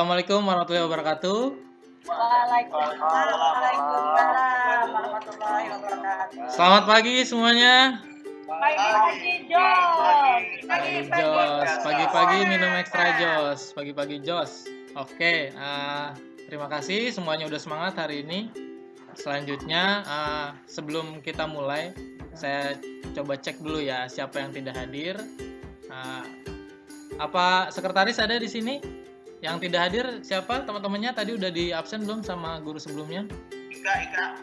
Assalamualaikum warahmatullahi wabarakatuh. Waalaikumsalam warahmatullahi wabarakatuh. Selamat pagi semuanya. Pagi-pagi Jos. Pagi jos, pagi-pagi minum ekstra jos, pagi-pagi jos. Oke, terima kasih semuanya udah semangat hari ini. Selanjutnya, sebelum kita mulai, saya coba cek dulu ya siapa yang tidak hadir. Apa sekretaris ada di sini? Yang tidak hadir siapa teman-temannya? Tadi udah di absen belum sama guru sebelumnya? Ika.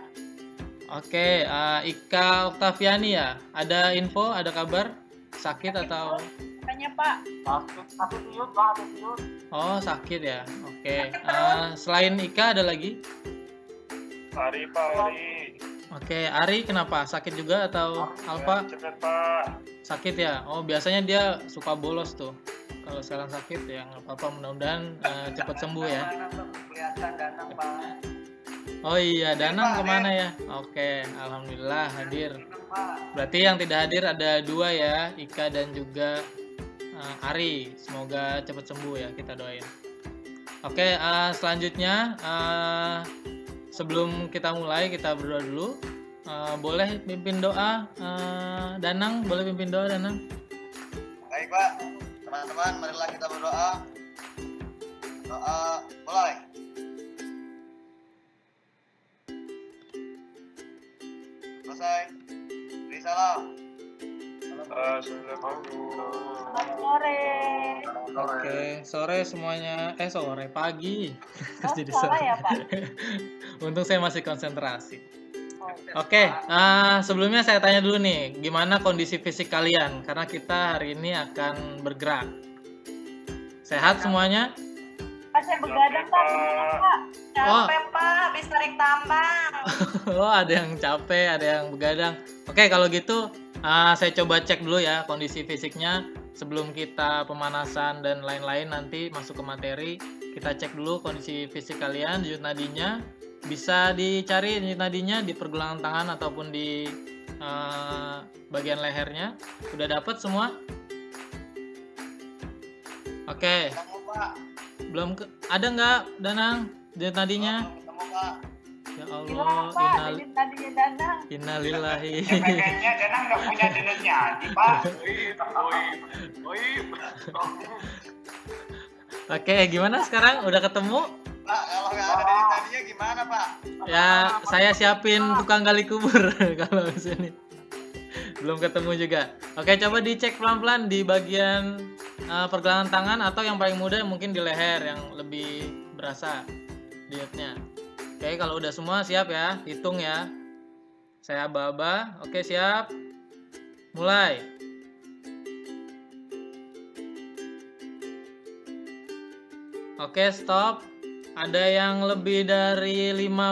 Oke, Ika Oktaviani ya. Ada info, ada kabar? Sakit atau? Tanya Pak. Sakit iut, Pak, ada iut. Oh, sakit ya. Oke. Selain Ika ada lagi? Ari, Pak, Ari. Oke, Ari kenapa? Sakit juga atau Alfa? Cepet, Pak. Sakit ya. Oh, biasanya dia suka bolos tuh. Kalau sekarang sakit ya nggak apa-apa. Mudah-mudahan cepat sembuh ya. Kelihatan Danang Pak. Oh iya, Danang kemana ya? Oke, alhamdulillah hadir. Berarti yang tidak hadir ada dua ya, Ika dan juga Ari. Semoga cepat sembuh ya, kita doain. Oke, selanjutnya sebelum kita mulai kita berdoa dulu. Boleh pimpin doa, Danang? Boleh pimpin doa, Danang? Baik Pak, teman-teman marilah kita berdoa. Doa mulai. Selesai. Beri salam. Assalamualaikum. Selamat sore. Oke, sore semuanya. Sore, pagi. Oh, Jadi salah sore. ya Pak? Untung saya masih konsentrasi. Oke, sebelumnya saya tanya dulu nih, gimana kondisi fisik kalian? Karena kita hari ini akan bergerak. Sehat semuanya? Pak saya begadang Pak. Gimana, Pak? Capek Pak, habis tarik tambang. Oh, ada yang capek, ada yang begadang. Oke, kalau gitu saya coba cek dulu ya kondisi fisiknya sebelum kita pemanasan dan lain-lain nanti masuk ke materi. Kita cek dulu kondisi fisik kalian, denyut nadinya. Bisa dicari denyut nadinya di pergelangan tangan ataupun di bagian lehernya. Udah dapat semua? Oke. Ketemu Pak. Belum ada nggak Danang denyut nadinya? Ketemu Pak. Ya Gimana Allah, Pak? Denyut nadinya Danang. innalillahi. Kayaknya Danang nggak punya denyut nadi, Pak. Oke, gimana sekarang? Udah ketemu? Pak, kalau nggak ada dari tadinya gimana Pak? Ya, saya siapin tukang gali kubur kalau di sini. Belum ketemu juga. Oke, coba dicek pelan-pelan di bagian pergelangan tangan atau yang paling mudah mungkin di leher yang lebih berasa dietnya. Oke, kalau udah semua siap ya, hitung ya. Saya aba-aba. Oke, siap. Mulai. Oke, stop. Ada yang lebih dari 15?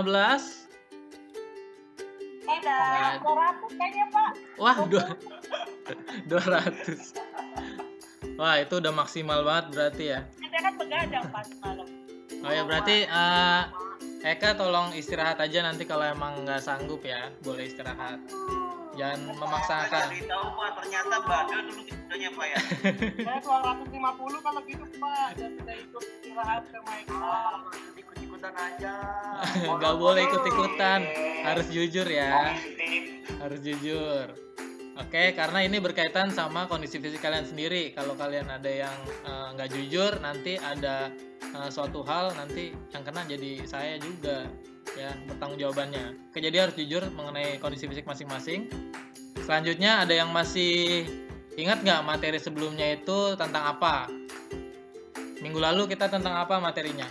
Ada 200 kayaknya Pak. Wah, 200. Wah, itu udah maksimal banget berarti ya. Saya kan begadang Pak semalam. Oh ya, berarti Eka tolong istirahat aja nanti kalau emang nggak sanggup ya, boleh istirahat. Jangan memaksakan. Tahu Pak, ternyata badut dulu videonya Pak ya. Saya 250 kalau gitu, Pak. Dan tidak ikut istirahat sama Eka. Ikut-ikutan aja. Nggak boleh ikut-ikutan, harus jujur ya, harus jujur. Oke, karena ini berkaitan sama kondisi fisik kalian sendiri. Kalau kalian ada yang nggak jujur, nanti ada suatu hal nanti yang kena jadi saya juga ya, bertanggung jawabannya. Oke, jadi harus jujur mengenai kondisi fisik masing-masing. Selanjutnya ada yang masih ingat nggak materi sebelumnya itu tentang apa? Minggu lalu kita tentang apa materinya?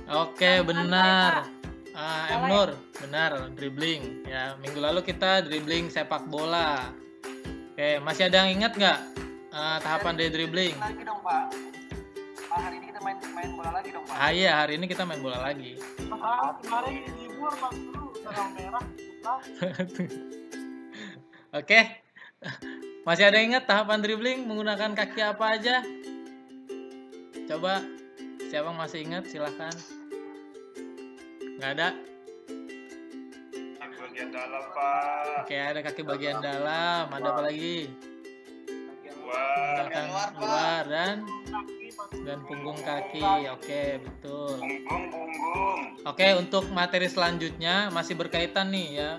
Oke, benar. M. Nur, benar, dribbling. Ya, minggu lalu kita dribbling sepak bola. Oke, masih ada yang ingat nggak tahapan dari dribbling? Lagi dong Pak. Hari ini kita main bola lagi dong Pak. Iya, hari ini kita main bola lagi. Kemarin libur, Pak, dulu. Sarang merah, Oke, masih ada yang ingat tahapan dribbling menggunakan kaki apa aja? Coba, siapa yang masih ingat? Silahkan. Nggak ada? bagian dalam, Pak. Oke, ada kaki bagian dalam. Ada apa lagi? Wah, Menggunakan luar dan kaki dan punggung kaki. Oke, betul. Punggung. Oke, untuk materi selanjutnya masih berkaitan nih ya.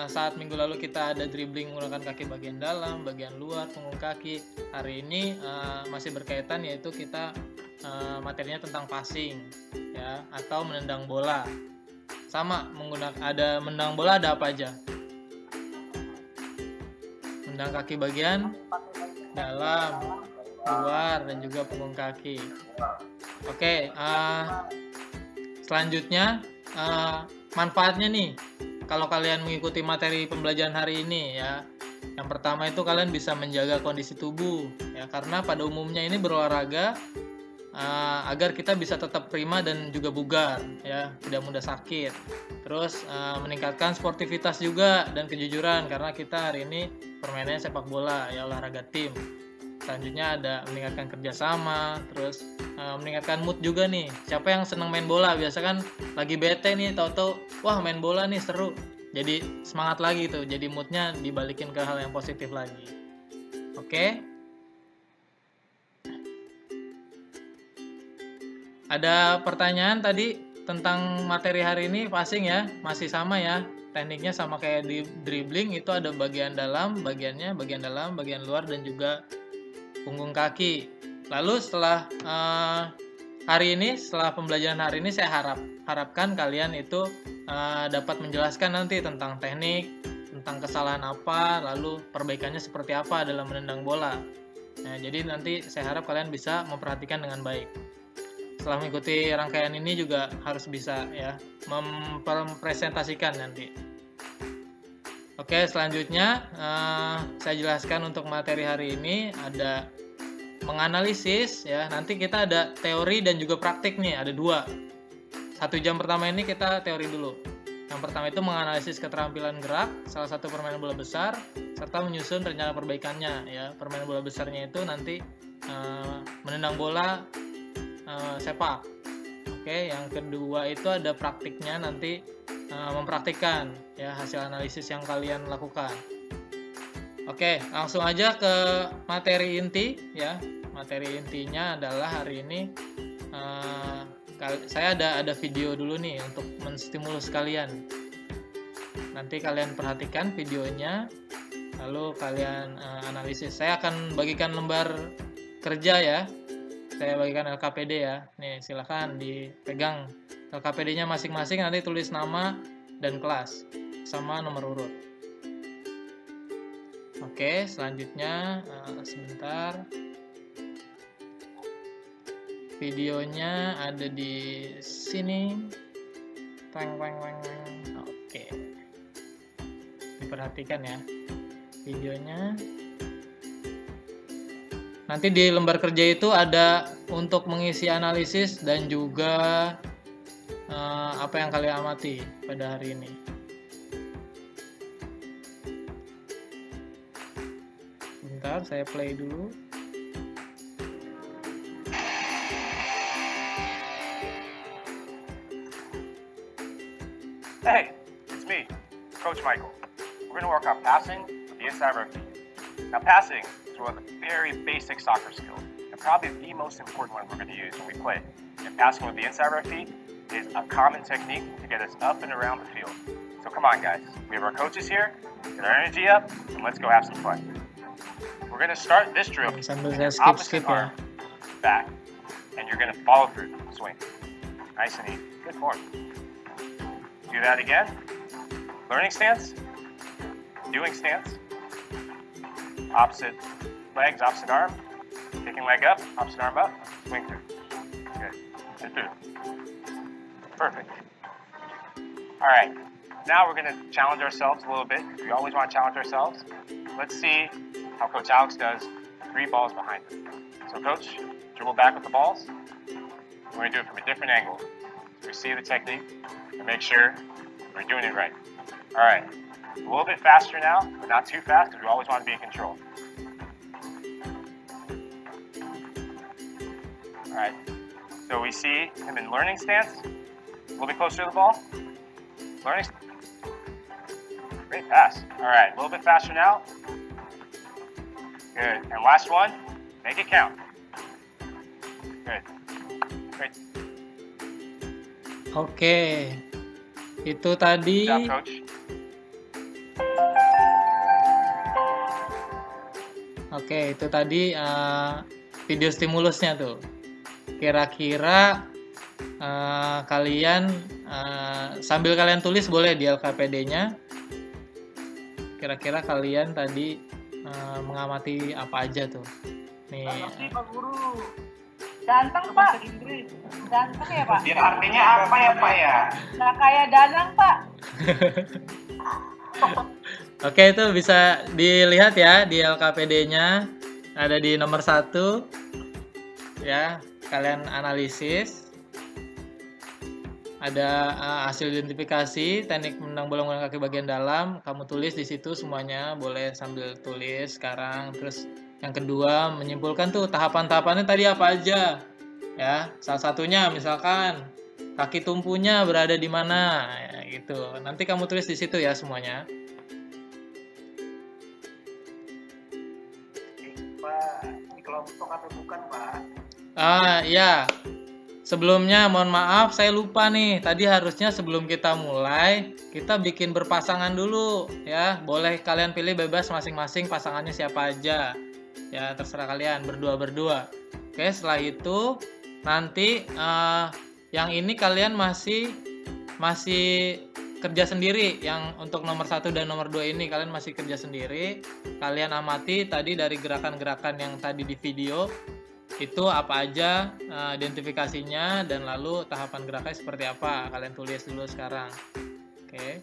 Saat minggu lalu kita ada dribbling menggunakan kaki bagian dalam, bagian luar, punggung kaki. Hari ini masih berkaitan, yaitu kita materinya tentang passing ya, atau menendang bola. Sama, ada menendang bola, ada apa aja? Menendang kaki bagian dalam, luar, dan juga punggung kaki. Oke, selanjutnya manfaatnya nih kalau kalian mengikuti materi pembelajaran hari ini ya. Yang pertama itu kalian bisa menjaga kondisi tubuh ya, karena pada umumnya ini berolahraga agar kita bisa tetap prima dan juga bugar ya, tidak mudah sakit. Terus meningkatkan sportivitas juga dan kejujuran, karena kita hari ini permainannya sepak bola ya, olahraga tim. Selanjutnya ada meningkatkan kerjasama, terus meningkatkan mood juga nih. Siapa yang senang main bola, biasa kan lagi bete nih, tahu-tahu wah main bola nih seru, jadi semangat lagi tuh, jadi moodnya dibalikin ke hal yang positif lagi. Oke. Ada pertanyaan tadi tentang materi hari ini, passing ya, masih sama ya, tekniknya sama kayak di dribbling, itu ada bagian dalam, bagian dalam, bagian luar, dan juga punggung kaki. Lalu setelah hari ini, setelah pembelajaran hari ini, saya harapkan kalian itu dapat menjelaskan nanti tentang teknik, tentang kesalahan apa, lalu perbaikannya seperti apa dalam menendang bola. Nah, jadi nanti saya harap kalian bisa memperhatikan dengan baik. Setelah mengikuti rangkaian ini juga harus bisa ya mempresentasikan nanti. Oke, selanjutnya saya jelaskan untuk materi hari ini ada menganalisis ya. Nanti kita ada teori dan juga praktik nih, ada 2. 1 jam pertama ini kita teori dulu. Yang pertama itu menganalisis keterampilan gerak salah satu permainan bola besar serta menyusun rencana perbaikannya ya. Permainan bola besarnya itu nanti menendang bola sepak. Oke, yang kedua itu ada praktiknya, nanti mempraktikkan ya hasil analisis yang kalian lakukan. Oke, langsung aja ke materi inti ya. Materi intinya adalah hari ini saya ada video dulu nih untuk menstimulus kalian. Nanti kalian perhatikan videonya, lalu kalian analisis. Saya akan bagikan lembar kerja ya. Saya bagikan LKPD ya. Nih, silakan dipegang LKPD-nya masing-masing, nanti tulis nama dan kelas sama nomor urut. Oke, selanjutnya sebentar. Videonya ada di sini. Oke. Diperhatikan ya videonya. Nanti di lembar kerja itu ada untuk mengisi analisis dan juga apa yang kalian amati pada hari ini. Bentar, saya play dulu. Hey, it's me, Coach Michael. We're going to work on passing with the inside of our feet. Now, passing is one of the very basic soccer skills, and probably the most important one we're going to use when we play. And passing with the inside of our feet is a common technique to get us up and around the field. So come on, guys. We have our coaches here. Get our energy up, and let's go have some fun. We're going to start this drill with your opposite arm back, and you're going to follow through, swing. Nice and easy. Good form. Do that again. Learning stance. Doing stance. Opposite legs, opposite arm. Kicking leg up, opposite arm up. Swing through. Good. Sit through. Perfect. All right. Now we're going to challenge ourselves a little bit. We always want to challenge ourselves. Let's see how Coach Alex does 3 balls behind him. So, Coach, dribble back with the balls. We're going to do it from a different angle. So we see the technique and make sure we're doing it right. All right. A little bit faster now, but not too fast because we always want to be in control. All right. So we see him in learning stance. A little bit closer to the ball. Learning. Great pass. All right. A little bit faster now. Good. And last one. Make it count. Good. Great Oke. Itu tadi job, Coach. Oke, itu tadi video stimulusnya tuh. Kira-kira kalian sambil kalian tulis boleh di LKPD-nya. Kira-kira kalian tadi mengamati apa aja tuh? Nih. Ngerti Pak Guru. Ganteng, Pak. Bahasa Inggris. Ganteng ya, Pak? Dia artinya apa ya Pak ya? Nggak kayak Danang, Pak. Oke, itu bisa dilihat ya di LKPD-nya. Ada di nomor 1. Ya, kalian analisis. Ada hasil identifikasi teknik menendang bola menggunakan kaki bagian dalam. Kamu tulis di situ semuanya, boleh sambil tulis sekarang. Terus yang kedua, menyimpulkan tuh tahapan-tahapannya tadi apa aja. Ya, salah satunya misalkan kaki tumpunya berada di mana, ya, gitu. Nanti kamu tulis di situ ya semuanya. Pak, ini kelompok atau bukan Pak? Iya. Sebelumnya mohon maaf saya lupa nih. Tadi harusnya sebelum kita mulai kita bikin berpasangan dulu ya. Boleh kalian pilih bebas masing-masing pasangannya siapa aja. Ya terserah kalian berdua. Oke, setelah itu nanti yang ini kalian masih kerja sendiri. Yang untuk nomor 1 dan nomor 2 ini kalian masih kerja sendiri. Kalian amati tadi dari gerakan-gerakan yang tadi di video. Itu apa aja identifikasinya dan lalu tahapan geraknya seperti apa, kalian tulis dulu sekarang. Oke.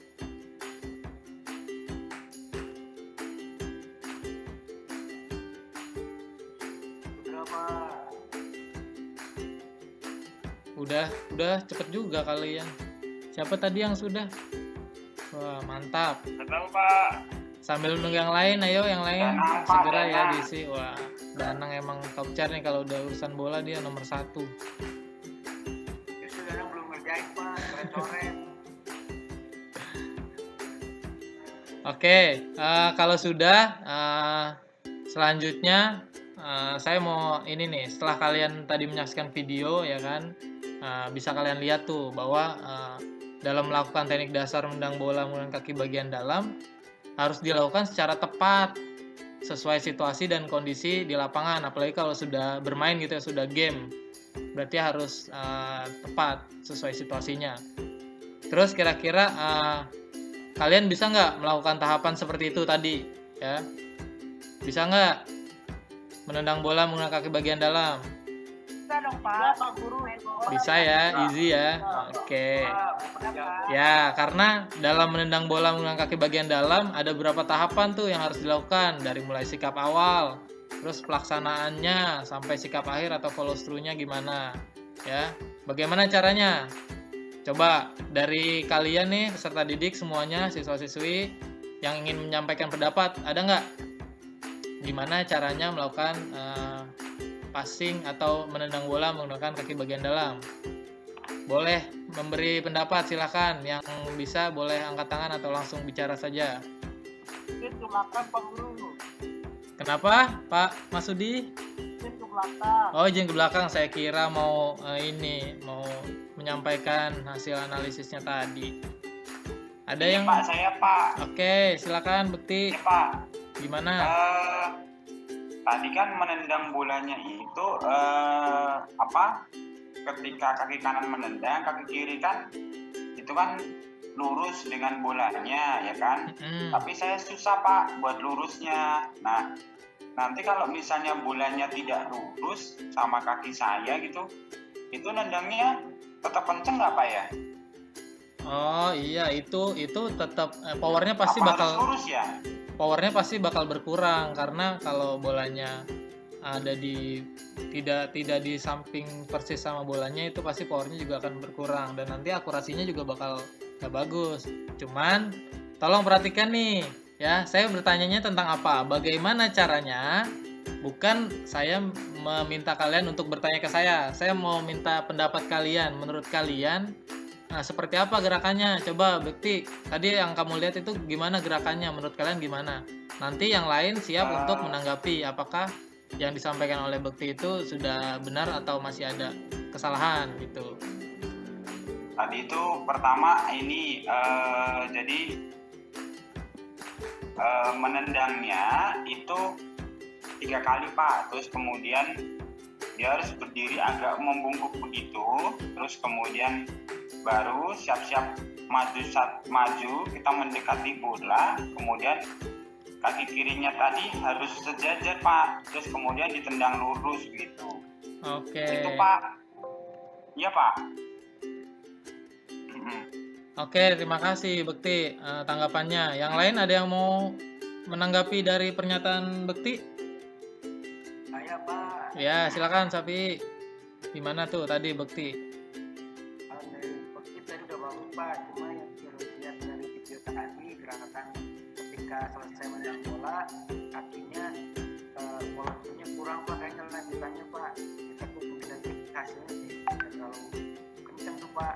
Udah cepet juga kalian. Siapa tadi yang sudah? Wah, mantap. Betul Pak. Sambil nunggu yang lain, ayo yang lain Danang, Pak, segera ya Danang. diisi. Wah, Danang emang top chart nih kalau udah urusan bola, dia nomor 1. Justru Danang belum ngerjain Pak, coret-coret. Oke, kalau sudah selanjutnya saya mau ini nih, setelah kalian tadi menyaksikan video ya kan, bisa kalian lihat tuh bahwa dalam melakukan teknik dasar menendang bola menggunakan kaki bagian dalam harus dilakukan secara tepat sesuai situasi dan kondisi di lapangan, apalagi kalau sudah bermain gitu ya, sudah game, berarti harus tepat sesuai situasinya. Terus kira-kira kalian bisa nggak melakukan tahapan seperti itu tadi ya? Bisa nggak menendang bola menggunakan kaki bagian dalam? Bisa dong, Ya, Pak. Pak Guru. Bisa ya, easy ya. Oke. Ya, karena dalam menendang bola menggunakan kaki bagian dalam ada beberapa tahapan tuh yang harus dilakukan, dari mulai sikap awal, terus pelaksanaannya sampai sikap akhir atau follow through-nya gimana. Ya. Bagaimana caranya? Coba dari kalian nih peserta didik semuanya, siswa-siswi yang ingin menyampaikan pendapat, ada nggak? Gimana caranya melakukan passing atau menendang bola menggunakan kaki bagian dalam? Boleh memberi pendapat, silakan. Yang bisa boleh angkat tangan atau langsung bicara saja. Mungkin ke belakang Pak Guru. Kenapa, Pak Masudi? Mungkin ke belakang. Oh, izin ke belakang. Saya kira mau mau menyampaikan hasil analisisnya tadi. Ada yang? Pak, saya Pak. Oke, silakan Bekti. Ya Pak. Gimana? Tadi kan menendang bolanya itu ketika kaki kanan menendang, kaki kiri kan itu kan lurus dengan bolanya ya kan. Tapi saya susah Pak buat lurusnya. Nah, nanti kalau misalnya bolanya tidak lurus sama kaki saya gitu, itu nendangnya tetap kenceng nggak Pak ya? Oh iya, itu tetap powernya pasti Apa bakal harus lurus ya? Powernya pasti bakal berkurang, karena kalau bolanya ada tidak di samping persis sama bolanya, itu pasti powernya juga akan berkurang dan nanti akurasinya juga bakal gak bagus. Cuman tolong perhatikan nih ya, saya bertanyanya tentang apa? Bagaimana caranya? Bukan saya meminta kalian untuk bertanya ke saya mau minta pendapat kalian. Menurut kalian seperti apa gerakannya? Coba Bekti, tadi yang kamu lihat itu gimana gerakannya? Menurut kalian gimana? Nanti yang lain siap untuk menanggapi apakah yang disampaikan oleh Bekti itu sudah benar atau masih ada kesalahan gitu. Tadi itu pertama ini jadi menendangnya itu 3 kali Pak, terus kemudian dia harus berdiri agak membungkuk begitu, terus kemudian baru siap-siap maju kita mendekati bola, kemudian kaki kirinya tadi harus sejajar Pak, terus kemudian ditendang lurus gitu. Oke. Itu Pak. Iya Pak. Oke, terima kasih Bekti tanggapannya. Yang lain ada yang mau menanggapi dari pernyataan Bekti? Saya Pak, Ya, silakan Safi. Gimana tuh tadi Bekti? kalau dari Bekti tadi udah bagus Pak, cuma yang lihat dari video tadi gerakan ketika selesai menendang bola, kakinya volumenya kurang Pak, kayaknya lanjutannya Pak. Kita tunggu nanti hasilnya sih, tidak terlalu kencang tuh Pak.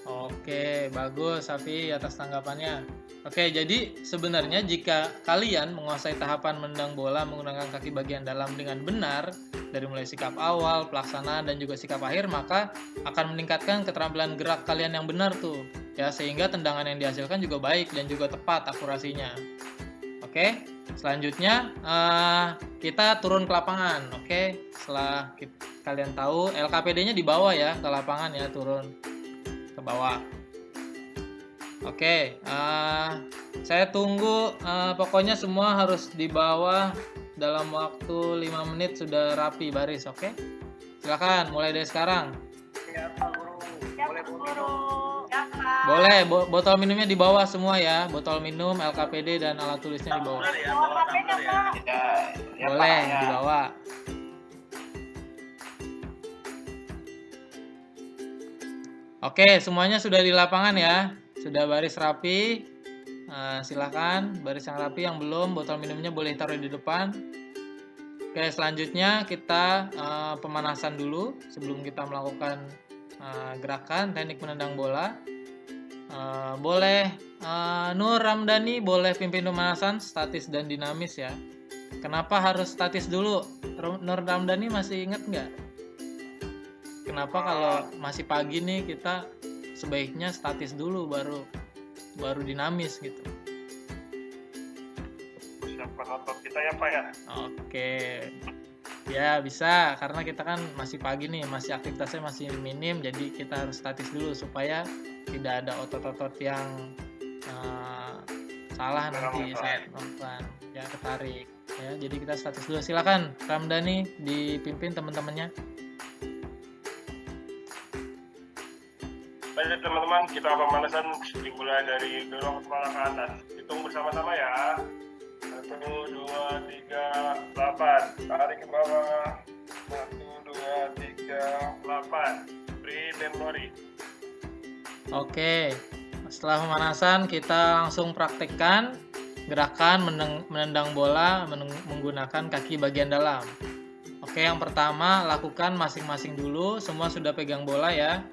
Oke, bagus Safi atas tanggapannya. Oke, jadi sebenarnya jika kalian menguasai tahapan menendang bola menggunakan kaki bagian dalam dengan benar, dari mulai sikap awal, pelaksanaan, dan juga sikap akhir, maka akan meningkatkan keterampilan gerak kalian yang benar tuh, ya, sehingga tendangan yang dihasilkan juga baik dan juga tepat akurasinya. Oke, selanjutnya kita turun ke lapangan. Oke, setelah kalian tahu LKPD-nya di bawah ya, ke lapangan ya, turun ke bawah. Oke, saya tunggu, pokoknya semua harus di bawah dalam waktu 5 menit sudah rapi baris, oke? Silakan mulai dari sekarang. Siap Pak Guru, boleh Guru. Ya, Pak. Boleh, botol minumnya di bawah semua ya, botol minum, LKPD dan alat tulisnya di bawah. Bawa HP-nya, Pak. Ya Boleh Pak, ya. di bawah. Oke, semuanya sudah di lapangan ya, sudah baris rapi. Silakan baris yang rapi, yang belum botol minumnya boleh taruh di depan. Oke, selanjutnya kita pemanasan dulu sebelum kita melakukan gerakan teknik menendang bola. Boleh Nur Ramdhani boleh pimpin pemanasan statis dan dinamis ya. Kenapa harus statis dulu? Nur Ramdhani masih ingat nggak? Kenapa kalau masih pagi nih kita sebaiknya statis dulu baru dinamis gitu. Siapkan otot kita ya Pak ya. Oke. Ya bisa, karena kita kan masih pagi nih, masih aktivitasnya masih minim, jadi kita harus statis dulu supaya tidak ada otot-otot yang salah nanti saat melakukan ya, ketarik ya. Jadi kita statis dulu. Silakan Ramdhani dipimpin teman-temannya. Baik teman-teman, kita pemanasan dimulai dari dorong kepala ke atas. Hitung bersama-sama ya. 1, 2, 3, 8. Tarik ke bawah. 1, 2, 3, 8. Beri memori. Oke. Setelah pemanasan kita langsung praktekkan gerakan menendang bola menggunakan kaki bagian dalam. Oke, yang pertama lakukan masing-masing dulu. Semua sudah pegang bola ya.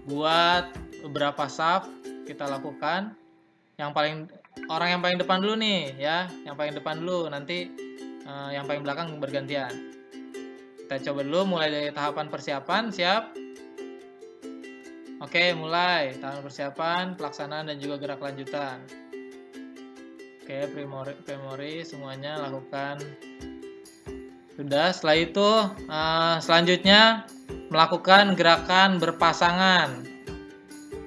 Buat beberapa saf kita lakukan. Orang yang paling depan dulu nih ya, yang paling depan dulu, nanti yang paling belakang bergantian. Kita coba dulu mulai dari tahapan persiapan. Siap? Oke, mulai tahapan persiapan, pelaksanaan dan juga gerak lanjutan. Oke, primori semuanya lakukan. Sudah, setelah itu selanjutnya melakukan gerakan berpasangan.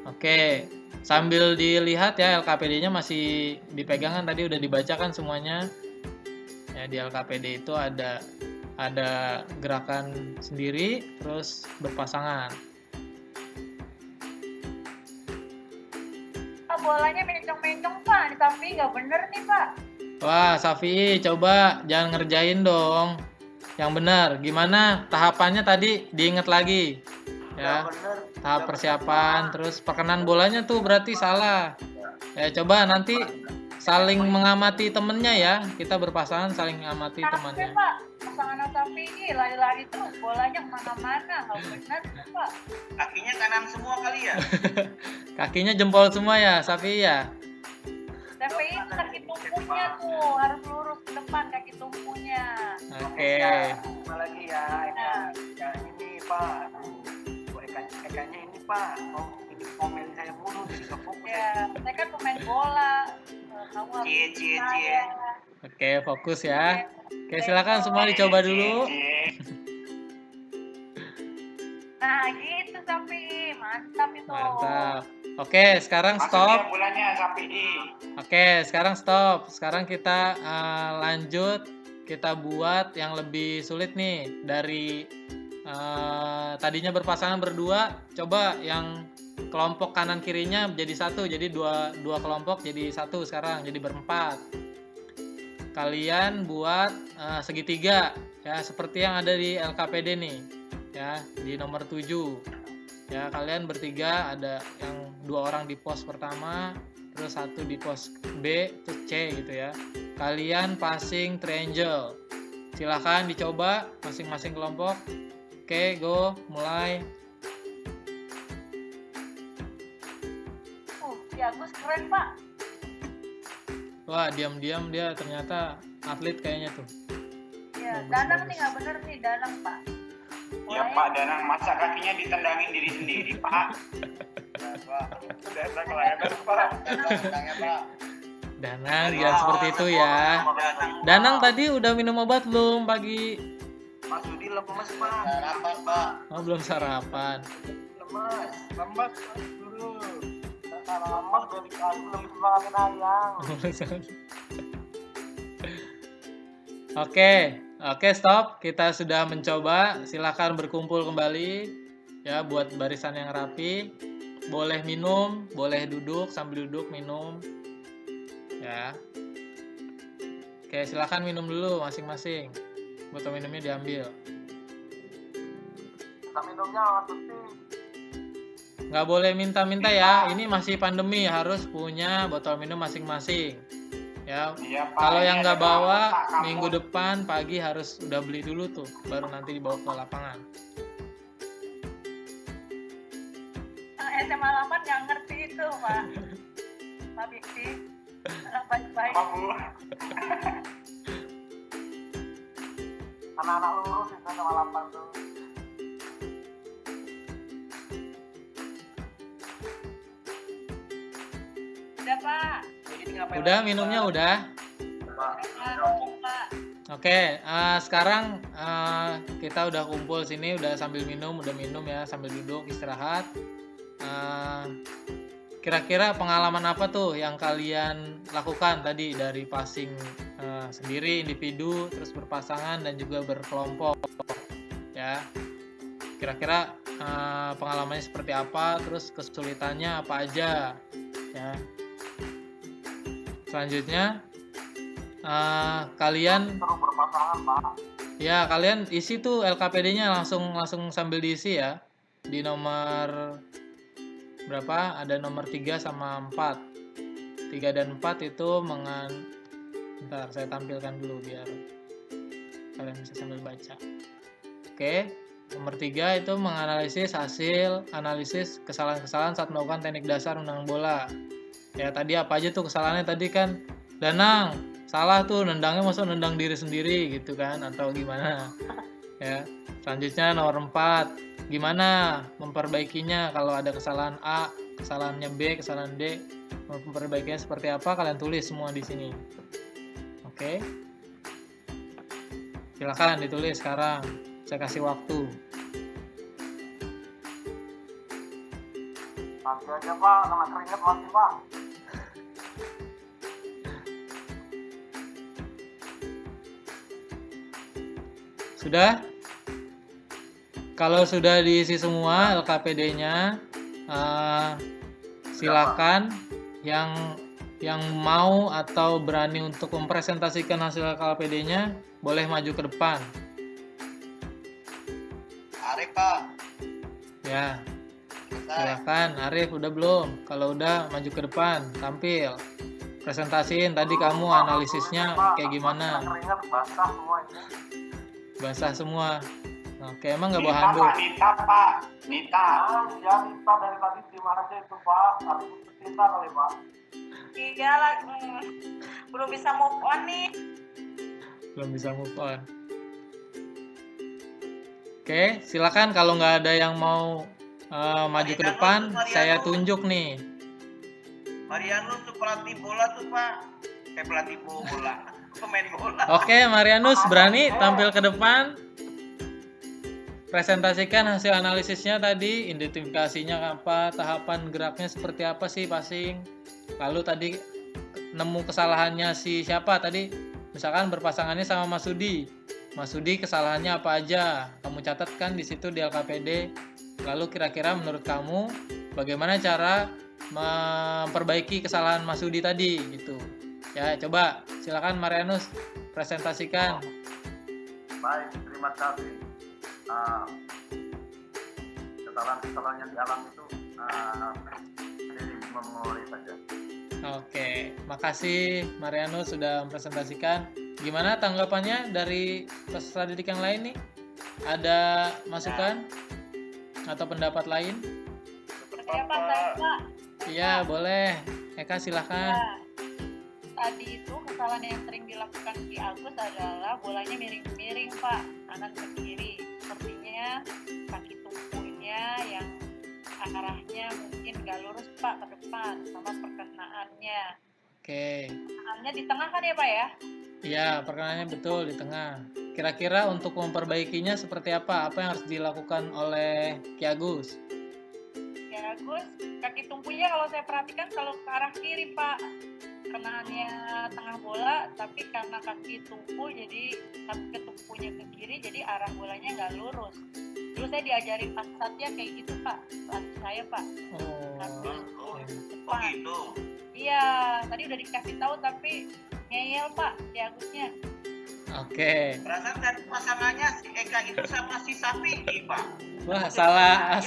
Oke, sambil dilihat ya, LKPD-nya masih dipegang kan, tadi udah dibacakan semuanya. Ya, di LKPD itu ada gerakan sendiri terus berpasangan. Bolanya mencong-mencong Pak, tapi nggak bener nih Pak. Wah, Safi, coba jangan ngerjain dong. Yang benar, gimana tahapannya tadi diingat lagi ya. Tahap persiapan, terus perkenan bolanya tuh berarti salah. Ya, coba nanti saling mengamati temennya ya. Kita berpasangan saling mengamati temannya. Pak, pasangan Safi ini lari-lari terus, bolanya kemana-mana, nggak bener Pak. Kakinya kanan semua kali ya? Kakinya jempol semua ya, Safi ya. TPI itu kaki tumpunya tuh harus lurus ke depan kaki tumpunya. Oke. Sama lagi ya, Eka ini Pak. Ekanya ini Pak. Oh, ini komen saya mulu jadi kefokus. Ya, saya kan pemain bola. Kamu harus Cie. Oke, fokus ya. Oke, silakan semua dicoba dulu. Nah, gitu Sapi. Mantap itu. Mantap. Oke, sekarang stop. Masuk dia bulannya Sapi. Oke, sekarang stop. Sekarang kita lanjut. Kita buat yang lebih sulit nih. Dari tadinya berpasangan berdua, coba yang kelompok kanan kirinya jadi satu. Jadi dua kelompok jadi satu sekarang. Jadi berempat. Kalian buat segitiga. Ya, seperti yang ada di LKPD nih. Ya, di nomor 7. Ya, kalian bertiga, ada yang 2 orang di pos pertama, terus 1 di pos B, terus C gitu ya. Kalian passing triangle. Silahkan dicoba masing-masing kelompok. Oke, go, mulai. Si Agus keren, Pak. Wah, diam-diam dia ternyata atlet kayaknya tuh. Iya, Bagus, Danang bagus. nih nggak bener nih, Danang, Pak. Ya Pak Danang, masa kakinya ditendangin diri sendiri Pak. Udah kelihatan Pak. Danang, jangan seperti itu ya. Danang tadi udah minum obat belum pagi? Mas Yudi lemes Pak. Sarapan Pak. Oh, belum sarapan. Lemes dulu. Lemes dari tadi belum makan ayam. Oke, stop. Kita sudah mencoba. Silakan berkumpul kembali ya, buat barisan yang rapi. Boleh minum, boleh duduk, sambil duduk minum. Ya. Oke, silakan minum dulu masing-masing. Botol minumnya diambil. Kita minumnya pasti. Nggak boleh minta-minta ya. Ini masih pandemi, harus punya botol minum masing-masing. Ya, Iya, Pak. kalau Ini yang nggak ada bawa Pak Kampus. minggu depan pagi harus udah beli dulu tuh, baru nanti dibawa ke lapangan. Yang SMA 8 nggak ngerti itu, Pak. Pak Bikti. Baik-baik. Apa Bu? Anak-anak lurus itu sama lapan tuh. Udah, Pak. Udah minumnya udah. Pak. Oke, sekarang kita udah kumpul sini, udah sambil minum, udah minum ya, sambil duduk istirahat. Kira-kira pengalaman apa tuh yang kalian lakukan tadi dari passing sendiri, individu, terus berpasangan dan juga berkelompok ya. Kira-kira pengalamannya seperti apa, terus kesulitannya apa aja ya. Selanjutnya kalian Seru berpasangan Pak. ya, kalian isi tuh LKPD-nya langsung sambil diisi ya. Di nomor berapa? Ada nomor 3 sama 4. 3 dan 4 itu bentar, saya tampilkan dulu biar kalian bisa sambil baca. Oke, nomor 3 itu menganalisis hasil analisis kesalahan-kesalahan saat melakukan teknik dasar menendang bola. Ya, tadi apa aja tuh kesalahannya tadi kan? Danang, salah tuh nendangnya, masuk nendang diri sendiri gitu kan, atau gimana ya. Selanjutnya nomor 4, gimana memperbaikinya kalau ada kesalahan A, kesalahannya B, kesalahan D, memperbaikinya seperti apa, kalian tulis semua di sini. Oke, silakan ditulis sekarang, saya kasih waktu. Nanti aja Pak, kena keringet masih Pak. Sudah? Kalau sudah diisi semua LKPD-nya, silakan yang mau atau berani untuk mempresentasikan hasil LKPD-nya boleh maju ke depan. Arif Pak. Ya, silakan. Arif udah belum? Kalau udah maju ke depan, tampil. Presentasiin tadi kamu analisisnya kayak gimana. Keringet basah semua ini. Basah semua. Oke, emang nggak bawa Nita handuk? Pak, Nita Pak. Nita. Ya Nita dari tadi terima aja itu Pak. Harus cerita kali Pak. Iya lah, belum bisa move on nih. Belum bisa move on. Oke, silakan kalau nggak ada yang mau maju ke depan, saya tunjuk nih. Marianus tuh pelatih bola tuh Pak. Pelatih bola. Pemain bola. Oke, Marianus berani tampil ke depan. Presentasikan hasil analisisnya tadi, identifikasinya apa, tahapan geraknya seperti apa sih passing. Lalu tadi nemu kesalahannya si siapa tadi? Misalkan berpasangannya sama Mas Sudi. Mas Sudi kesalahannya apa aja? Kamu catatkan di situ di LKPD. Lalu kira-kira menurut kamu bagaimana cara memperbaiki kesalahan Mas Sudi tadi gitu. Ya, coba silakan Marianus presentasikan. Baik, terima kasih. Kesalahan-kesalahan yang dialami itu jadi memulai saja. Oke, makasih Marianus sudah mempresentasikan. Gimana tanggapannya dari peserta didik yang lain nih? Ada masukan atau pendapat lain? Saya Pak, saya Pak. Iya, boleh. Eka silahkan. Ya. Tadi itu kesalahan yang sering dilakukan di Agus adalah bolanya miring-miring Pak, kanan ke kiri. Sepertinya kaki tumpunya yang arahnya mungkin nggak lurus Pak ke depan sama perkenaannya. Oke. Perkenaannya di tengah kan ya Pak ya? Iya, perkenaannya betul di tengah. Kira-kira untuk memperbaikinya seperti apa? Apa yang harus dilakukan oleh Ki Agus? Ya Agus, kaki tumpunya kalau saya perhatikan kalau ke arah kiri Pak. Kenaannya tengah bola, tapi karena kaki tumpu jadi kaki tumpunya ke kiri, jadi arah bolanya nggak lurus. Dulu saya diajarin pasatnya kayak gitu Pak, pelatih saya Pak. Kaki Oh gitu. Iya, tadi udah dikasih tahu tapi ngeyel Pak di Agusnya. Oke. Perasaan dari pasangannya si Eka itu sama si Sapi Pak. Wah, salah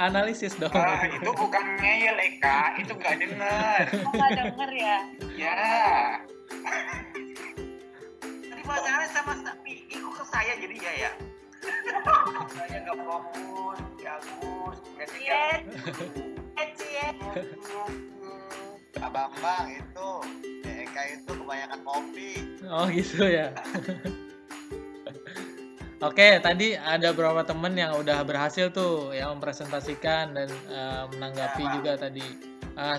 analisis dong. Itu bukan ngeyel Eka, itu nggak dengar. Nggak denger ya? Ya. Tadi pasangannya sama Sapi, ikut ke saya jadi ya. Saya nggak fokus, bagus. Iya. Cie. Pak Bambang itu, Eka itu kebanyakan kopi. Oh gitu ya. Oke, tadi ada beberapa temen yang udah berhasil tuh yang mempresentasikan dan menanggapi juga tadi.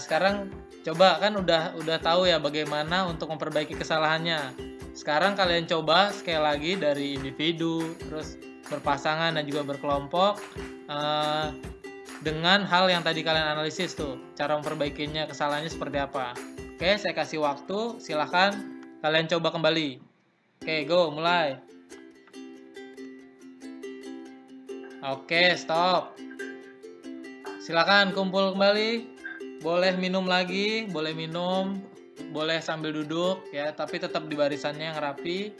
Sekarang coba kan udah tahu ya bagaimana untuk memperbaiki kesalahannya. Sekarang kalian coba sekali lagi dari individu, terus berpasangan dan juga berkelompok dengan hal yang tadi kalian analisis tuh, cara memperbaikinya kesalahannya seperti apa. Oke, saya kasih waktu, silahkan kalian coba kembali. Oke, go, mulai. Oke, stop. Silakan kumpul kembali. Boleh minum lagi, boleh minum, boleh sambil duduk ya, tapi tetap di barisannya yang rapi.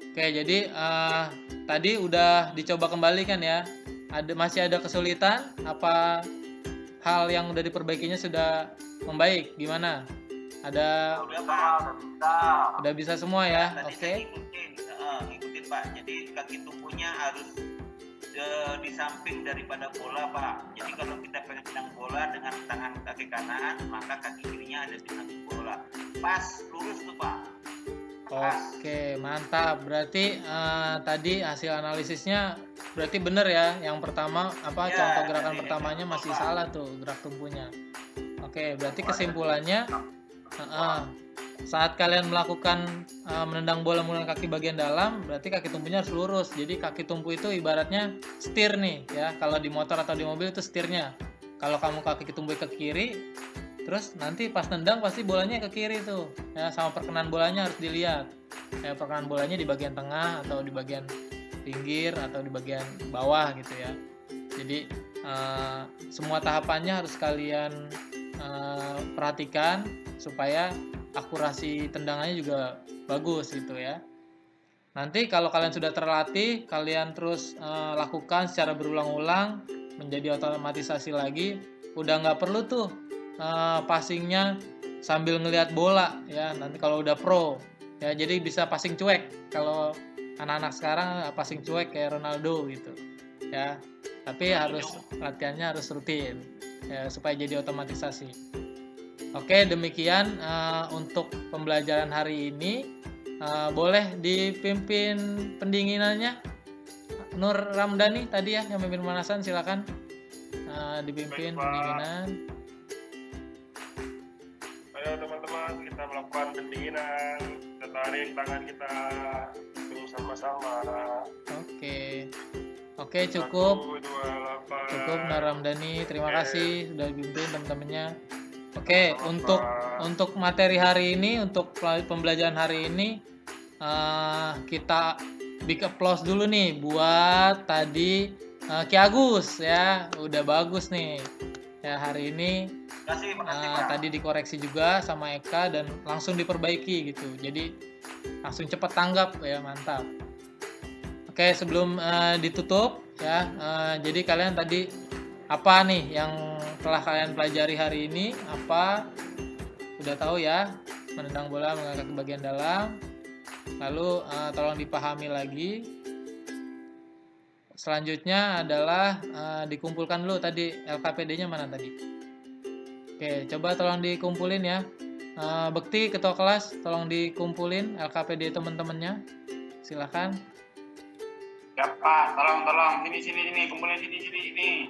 Oke, jadi tadi udah dicoba kembali kan ya? Masih ada kesulitan? Apa hal yang udah diperbaikinya sudah membaik? Gimana? Udah bisa semua ya? Tadi Oke. saya ngikutin Pak. Jadi kaki tumpunya harus di samping daripada bola Pak. Jadi kalau kita pegang bola dengan tangan kaki kanan, maka kaki kirinya ada di samping bola. Pas lurus tuh Pak. Oke, mantap. Berarti tadi hasil analisisnya berarti benar ya. Yang pertama Ya, contoh gerakan tadi pertamanya betul, masih Pak. salah tuh gerak tumpunya. Oke, berarti kesimpulannya saat kalian melakukan menendang bola menggunakan kaki bagian dalam, berarti kaki tumpunya harus lurus. Jadi kaki tumpu itu ibaratnya setir nih ya. Kalau di motor atau di mobil itu setirnya. Kalau kamu kaki tumpu ke kiri, terus nanti pas nendang pasti bolanya ke kiri tuh. Ya, sama perkenan bolanya harus dilihat. Ya, perkenan bolanya di bagian tengah atau di bagian pinggir atau di bagian bawah gitu ya. Jadi semua tahapannya harus kalian perhatikan supaya akurasi tendangannya juga bagus gitu ya. Nanti kalau kalian sudah terlatih, kalian terus lakukan secara berulang-ulang menjadi otomatisasi lagi. Udah nggak perlu tuh passingnya sambil ngelihat bola ya. Nanti kalau udah pro ya, jadi bisa passing cuek. Kalau anak-anak sekarang passing cuek kayak Ronaldo gitu ya. Tapi harus latihannya harus rutin ya, supaya jadi otomatisasi. Oke, demikian untuk pembelajaran hari ini. Boleh dipimpin pendinginannya Nur Ramdhani tadi ya, yang memimpin pemanasan, silakan dipimpin Baik, Pak. pendinginan. Ayo teman-teman, kita melakukan pendinginan. Kita tarik tangan kita bersama-sama. Oke, cukup. 1, 2, 8. Cukup Nur Ramdhani, terima Oke. kasih sudah bimbing teman-temannya. Oke, untuk materi hari ini, untuk pembelajaran hari ini, kita big applause dulu nih buat tadi Ki Agus ya, udah bagus nih ya hari ini. Makasih, Pak. Tadi dikoreksi juga sama Eka dan langsung diperbaiki gitu, jadi langsung cepat tanggap ya, mantap. Oke, sebelum ditutup ya, jadi kalian tadi apa nih yang telah kalian pelajari hari ini? Apa? Udah tahu ya, menendang bola mengangkat ke bagian dalam. Lalu tolong dipahami lagi. Selanjutnya adalah dikumpulkan dulu tadi LKPD-nya mana tadi. Oke, coba tolong dikumpulin ya. Bekti, ketua kelas, tolong dikumpulin LKPD teman-temannya. Silakan. Ya Pak, tolong sini kumpulin sini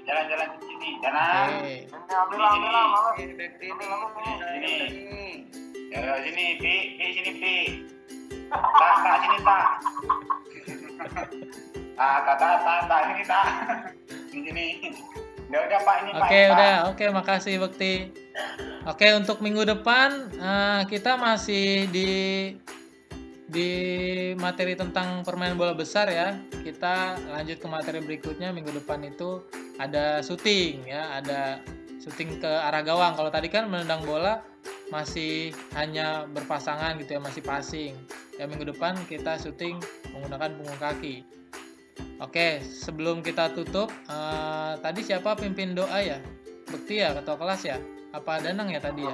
jalan sini jalan. Oke. Sini. Ya sini Pi sini Pi. Tak sini tak. Tak sini tak. Sini. Udah Pak ini Pak. Oke, udah. Oke, makasih Bekti. Oke, untuk minggu depan kita masih di materi tentang permainan bola besar ya. Kita lanjut ke materi berikutnya. Minggu depan itu ada syuting ya, ada syuting ke arah gawang. Kalau tadi kan menendang bola masih hanya berpasangan gitu ya, masih passing. Ya, minggu depan kita syuting menggunakan punggung kaki. Oke, sebelum kita tutup, tadi siapa pimpin doa ya? Bekti ya, ketua kelas ya? Apa Danang ya tadi ya?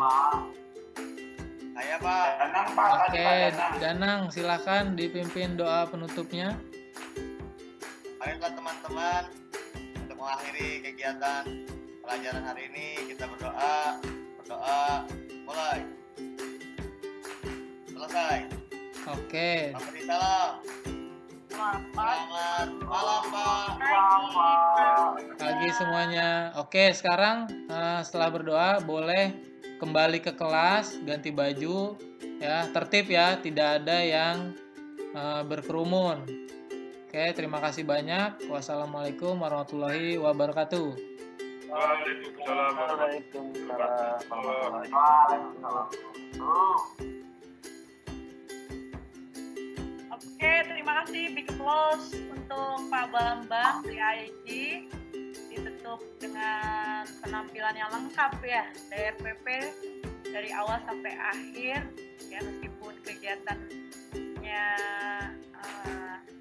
Saya Pak. Danang Pak, tadi Oke, Pak Danang. Danang silakan dipimpin doa penutupnya. Baiklah teman-teman, untuk mengakhiri kegiatan pelajaran hari ini kita berdoa mulai. Selesai. Oke, Memberi salam. Selamat malam Pak. pagi semuanya. Oke, sekarang setelah berdoa boleh kembali ke kelas, ganti baju ya, tertib ya, tidak ada yang berkerumun. Oke, terima kasih banyak. Wassalamualaikum warahmatullahi wabarakatuh. Waalaikumsalam warahmatullahi Oke, terima kasih big applause untuk Pak Bambang dari AIG. Ditutup dengan penampilan yang lengkap ya dari RPP dari awal sampai akhir ya, meskipun kegiatannya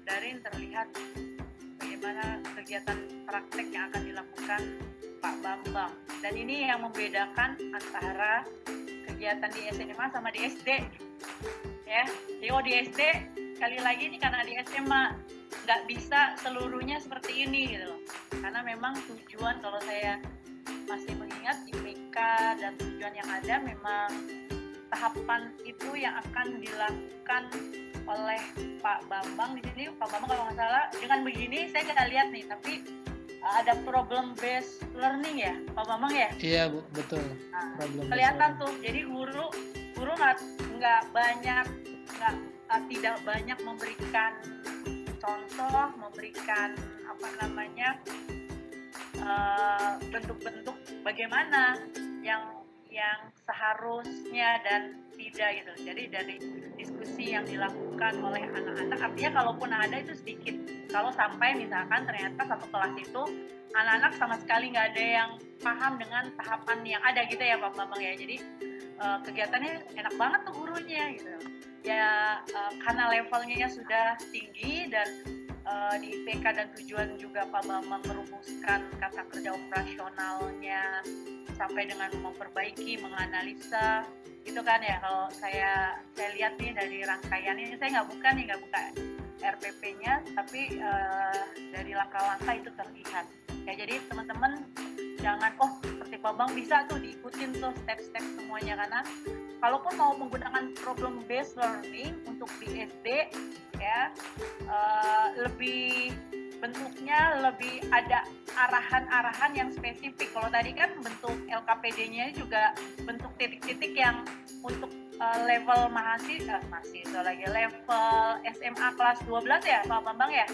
daring, terlihat bagaimana kegiatan praktek yang akan dilakukan Pak Bambang. Dan ini yang membedakan antara kegiatan di SMA sama di SD ya. Jadi di SD sekali lagi ini karena di SMA nggak bisa seluruhnya seperti ini gitu loh. Karena memang tujuan, kalau saya masih mengingat IPK dan tujuan yang ada, memang tahapan itu yang akan dilakukan oleh Pak Bambang di sini. Pak Bambang kalau nggak salah dengan begini saya nggak lihat nih, tapi ada problem based learning ya Pak Bambang ya. Iya Bu, betul. Nah, Problem kelihatan tuh, jadi guru tidak banyak memberikan contoh, memberikan bentuk-bentuk bagaimana yang seharusnya dan tidak gitu. Jadi dari diskusi yang dilakukan oleh anak-anak, artinya kalaupun ada itu sedikit. Kalau sampai misalkan ternyata satu kelas itu anak-anak sama sekali nggak ada yang paham dengan tahapan yang ada gitu ya Pak Bambang ya. Jadi kegiatannya enak banget tuh gurunya gitu ya, karena levelnya sudah tinggi dan di IPK dan tujuan juga Pak Bambang merumuskan kata kerja operasionalnya sampai dengan memperbaiki, menganalisa gitu kan ya. Kalau saya lihat nih dari rangkaian ini, saya nggak buka RPP-nya, tapi dari langkah-langkah itu terlihat. Ya jadi teman-teman jangan seperti Pak Bang bisa tuh diikutin tuh step-step semuanya, karena kalaupun mau menggunakan problem based learning untuk di SD ya lebih bentuknya lebih ada arahan-arahan yang spesifik. Kalau tadi kan bentuk LKPD-nya juga bentuk titik-titik yang untuk level mahasiswa lagi, level SMA kelas 12 ya Pak Bambang ya?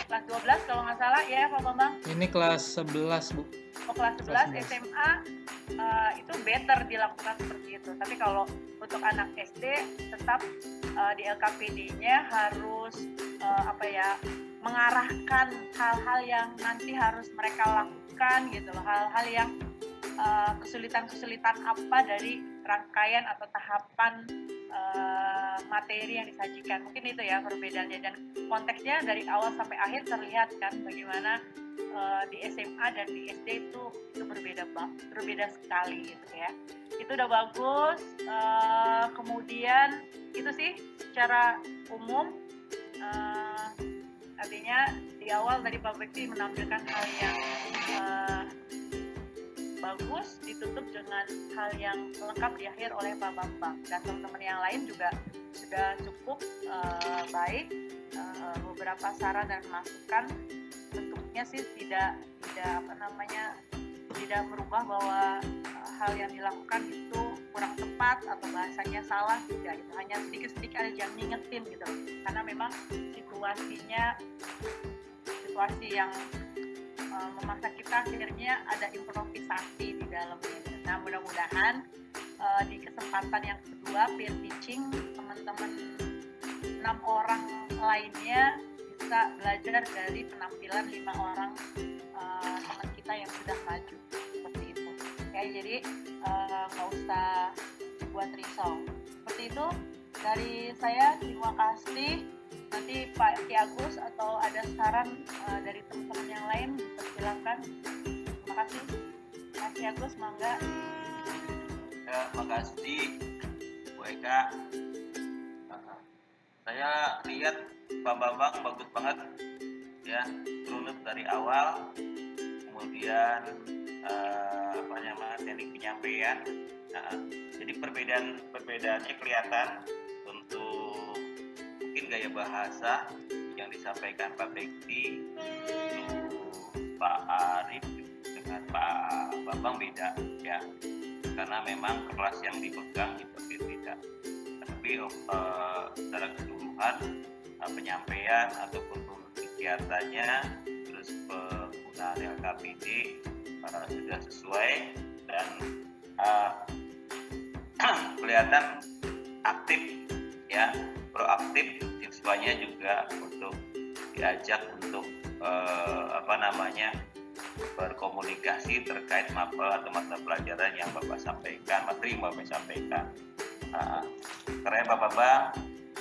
Kelas 12 kalau nggak salah ya Pak Bambang? Ini kelas 11 Bu. Oh, kelas 11 SMA itu better dilakukan seperti itu. Tapi kalau untuk anak SD tetap di LKPD-nya harus mengarahkan hal-hal yang nanti harus mereka lakukan gitu loh, hal-hal yang kesulitan-kesulitan apa dari rangkaian atau tahapan materi yang disajikan. Mungkin itu ya perbedaannya, dan konteksnya dari awal sampai akhir terlihat kan bagaimana di SMA dan di SD itu berbeda sekali gitu ya. Itu udah bagus. Kemudian itu sih secara umum artinya di awal tadi Pak Bekti menampilkan hal yang bagus, ditutup dengan hal yang lengkap di akhir oleh Pak Bambang, dan teman-teman yang lain juga sudah cukup baik. Beberapa saran dan masukan bentuknya sih tidak merubah bahwa hal yang dilakukan itu kurang tepat atau bahasanya salah, tidak, itu hanya sedikit-sedikit ada yang ngingetin gitu, karena memang situasi yang memaksa kita akhirnya ada improvisasi di dalamnya. Nah mudah-mudahan di kesempatan yang kedua peer teaching teman-teman 6 orang lainnya bisa belajar dari penampilan 5 orang teman kita yang sudah maju seperti itu. Ya, jadi nggak usah buat risau. Seperti itu dari saya, terima kasih. Nanti Pak Ki Agus atau ada saran dari teman-teman yang lain, silakan. Terima kasih. Pak Ki Agus, mangga. Ya, makasih Bu Eka. Saya lihat Pak Bambang bagus banget ya, runut dari awal, kemudian teknik penyampaian. Jadi perbedaannya kelihatan untuk mungkin gaya bahasa yang disampaikan Pak Bekti, Pak Arif dengan Pak Bambang beda ya, karena memang kelas yang dipegang itu beda. Tapi secara keseluruhan penyampaian ataupun kegiatannya terus penggunaan LKPD sudah sesuai dan kelihatan aktif ya, proaktif. Siswanya juga untuk diajak untuk berkomunikasi terkait mapel atau mata pelajaran yang Bapak sampaikan, materi yang Bapak sampaikan. Keren Bapak Bang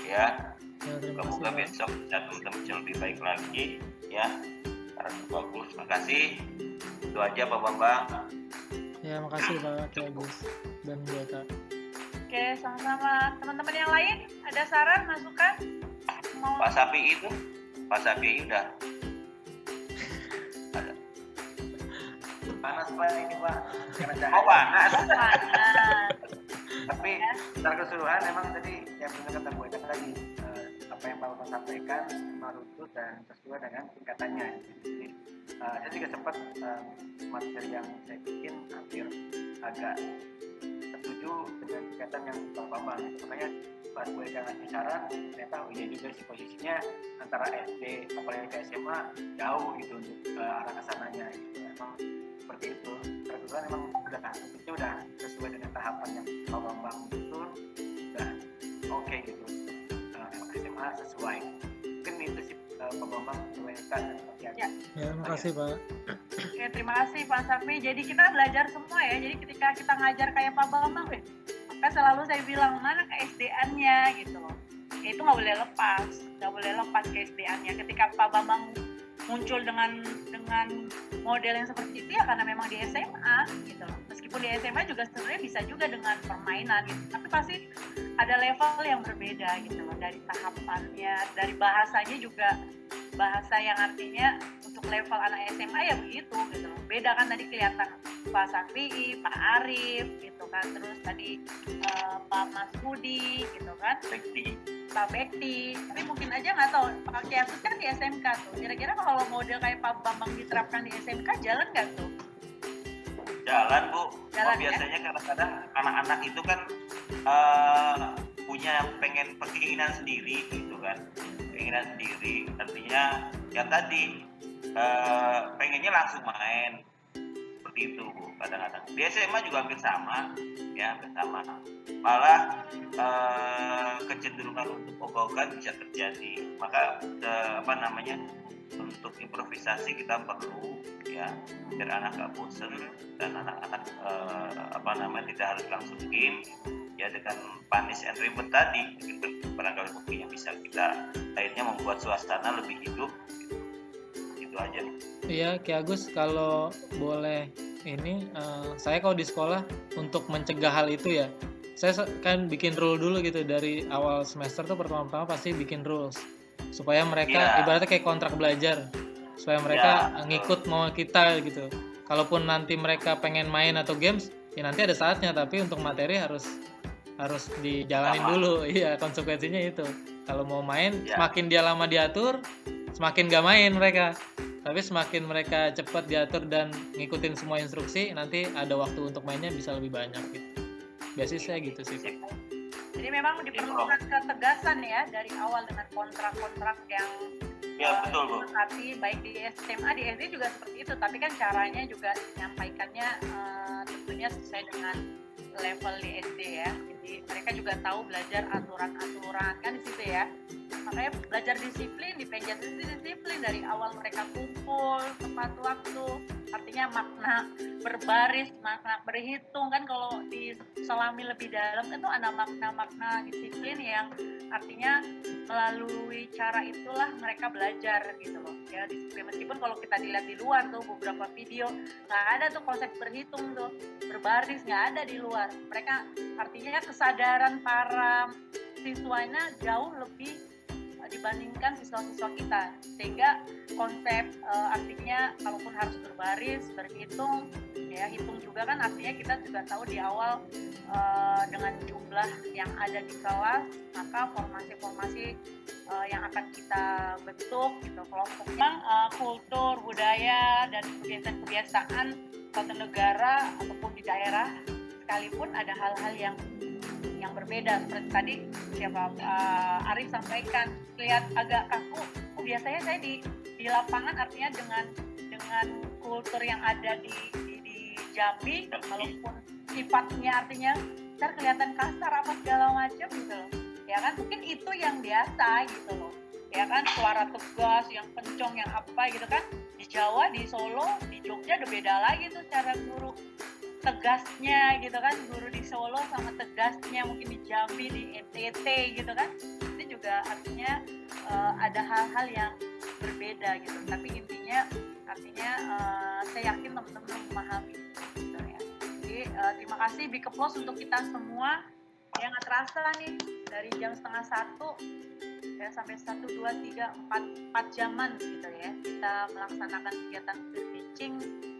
ya. Semoga besok bisa tampil lebih baik lagi ya. Bagus, terima kasih. Itu aja Pak Bambang. Ya, makasih Pak Ki Agus dan Bu Eka. Oke, sama-sama. Teman-teman yang lain ada saran, masukan? Pak Sapi udah. Ada. Panas Pak ini Pak. Oh panas. Tapi secara keseluruhan memang tadi yang benar kata Bu Eka tadi, apa yang Pak Bambang sampaikan merunut dan sesuai dengan tingkatannya. Jadi, saya juga sempat materi yang saya bikin hampir agak setuju dengan tingkatan yang Pak Bambang. Makanya pas Bu Eka ngasih saran, ternyata iya juga sih posisinya antara SD apalagi ke SMA jauh gitu untuk arah kesananya. Gitu. Memang seperti itu. Kebetulan memang udah sesuai dengan tahapan yang Pak Bambang itu udah oke gitu. SMA sesuai. Mungkin itu sih Pak Bambang menyampaikan. Ya, makasih Pak. Oke, terima kasih Pak Safi. Jadi kita belajar semua ya. Jadi ketika kita ngajar kayak Pak Bambang, maka selalu saya bilang mana ke-SD-annya gitu loh. Ya, itu nggak boleh lepas ke SD-annya. Ketika Pak Bambang muncul dengan model yang seperti itu ya karena memang di SMA gitu loh. Meskipun di SMA juga sebenarnya bisa juga dengan permainan gitu. Tapi pasti ada level yang berbeda gitu loh, dari tahapannya, dari bahasanya juga bahasa yang artinya untuk level anak SMA ya begitu gitu loh. Beda kan tadi kelihatan Pak Sakri, Pak Arif gitu kan, terus tadi Pak Mas Budi gitu kan, Pak Bekti, tapi mungkin aja nggak tahu Pak Kiasus kan di SMK tuh. Kira-kira kalau model kayak Pak Bambang diterapkan di SMK jalan nggak tuh? Jalan Bu. Jalan, Biasanya kadang-kadang anak-anak itu kan punya keinginan sendiri gitu kan, keinginan sendiri. Artinya yang tadi pengennya langsung main seperti itu Bu. Kadang-kadang di SMA juga hampir sama, ya hampir sama. Malah kecenderungan untuk ogah-ogahan bisa terjadi. Maka untuk improvisasi kita perlu ya biar anak gak bosen dan anak-anak tidak harus langsung game ya, dengan punish and reward tadi barangkali mungkin yang bisa kita akhirnya membuat suasana lebih hidup gitu aja. Iya Ki Agus, kalau boleh ini saya kalau di sekolah untuk mencegah hal itu ya, saya kan bikin rule dulu gitu dari awal semester tuh pertama-tama pasti bikin rules supaya mereka ibaratnya kayak kontrak belajar, supaya mereka ngikut mau kita gitu. Kalaupun nanti mereka pengen main atau games ya nanti ada saatnya, tapi untuk materi harus dijalanin dulu. Iya, konsekuensinya itu. Kalau mau main semakin dia lama diatur semakin gak main mereka, tapi semakin mereka cepat diatur dan ngikutin semua instruksi nanti ada waktu untuk mainnya bisa lebih banyak gitu. Biasanya saya gitu sih Pak. Jadi memang diperlukan ketegasan ya dari awal dengan kontrak-kontrak yang betul Bu. Tapi baik di SMA, di SD juga seperti itu, tapi kan caranya juga menyampaikannya tentunya sesuai dengan level di SD ya. Jadi mereka juga tahu belajar aturan-aturan kan di situ ya. Makanya belajar disiplin, dipenjat disiplin dari awal mereka kumpul tepat waktu. Artinya makna berbaris, makna berhitung kan kalau diselami lebih dalam itu ada makna-makna disiplin yang artinya melalui cara itulah mereka belajar gitu loh ya, disiplin. Meskipun kalau kita dilihat di luar tuh beberapa video nggak ada tuh konsep berhitung tuh, berbaris nggak ada di luar. Mereka artinya kesadaran para siswanya jauh lebih dibandingkan siswa-siswa kita, sehingga konsep artinya kalaupun harus berbaris, berhitung ya, hitung juga kan artinya kita juga tahu di awal dengan jumlah yang ada di kelas, maka formasi-formasi yang akan kita bentuk gitu kelompoknya. Kultur, budaya dan kebiasaan-kebiasaan suatu negara ataupun di daerah sekalipun ada hal-hal yang berbeda seperti tadi Arif sampaikan, lihat agak kaku. Biasanya saya di lapangan artinya dengan kultur yang ada di Jambi, walaupun sifatnya artinya ntar kelihatan kasar apa segala macam gitu loh. Ya kan mungkin itu yang biasa gitu loh. Ya kan suara tegas, yang kencong, yang apa gitu kan. Di Jawa, di Solo, di Jogja udah beda lagi tuh cara guru tegasnya gitu kan, guru di Solo sama tegasnya mungkin di Jambi, di NTT gitu kan. Itu juga artinya ada hal-hal yang berbeda gitu, tapi intinya artinya saya yakin teman-teman memahami gitu ya. Jadi terima kasih Big Applause untuk kita semua yang nggak terasa nih dari jam 12:30 ya sampai 1, 2, 3, 4 jaman gitu ya kita melaksanakan kegiatan peer teaching.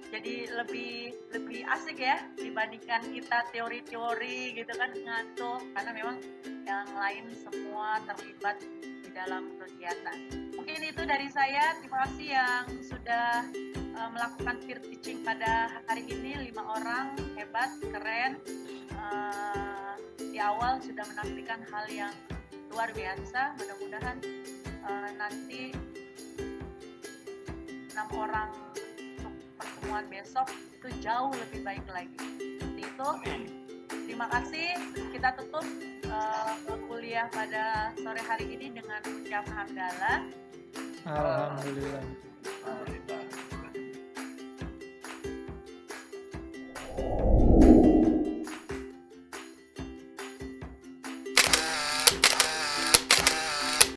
Jadi lebih asik ya dibandingkan kita teori-teori gitu kan ngantuk, karena memang yang lain semua terlibat di dalam kegiatan. Mungkin itu dari saya. Terima kasih yang sudah melakukan peer teaching pada hari ini, 5 orang hebat, keren. Di awal sudah menampilkan hal yang luar biasa. Mudah-mudahan nanti 6 orang pertemuan besok itu jauh lebih baik lagi. Seperti itu. Terima kasih. Kita tutup kuliah pada sore hari ini dengan ucap hamdalah. Alhamdulillah.